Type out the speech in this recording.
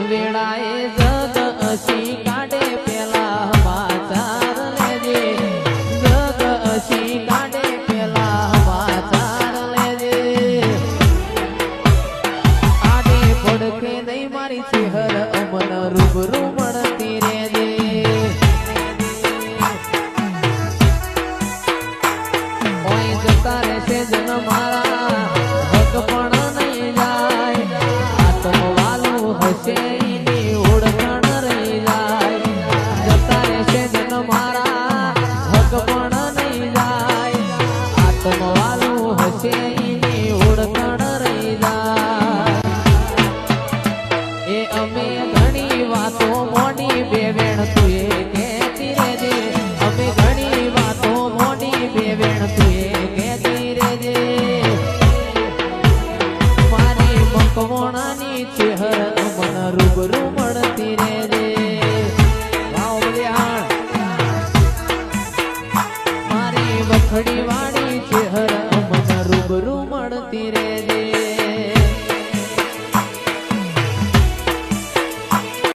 વેળાએ જગ અસી કાઢે પેલા સમાચાર લેજે જગ અસી કાઢે પેલા સમાચાર લેજે આડે પડખે નહીં મારી ચહેર અમન રૂબરૂ મળતી રેજે ઓય જતા રહેશે જન મારા હક પણ નહીં જાય આત્મવાલું હશે એની ઓળખાણ રહી જાય જતા રહેશે જન મારા હક પણ નહીં જાય આત્મવાલું હશે એની ઓળખાણ રહી જાય એ અમે ઘણી વાતો મોડી બેવેણ તું એ કહેતી રહેજે અમે ઘણી વાતો મોડી બેવેણ તું એ કહેતી રહેજે મારી મકવણાની ચહેર અમન રૂબરૂ મળતી રહેજે વાવ બલિહાણ મારી વખડી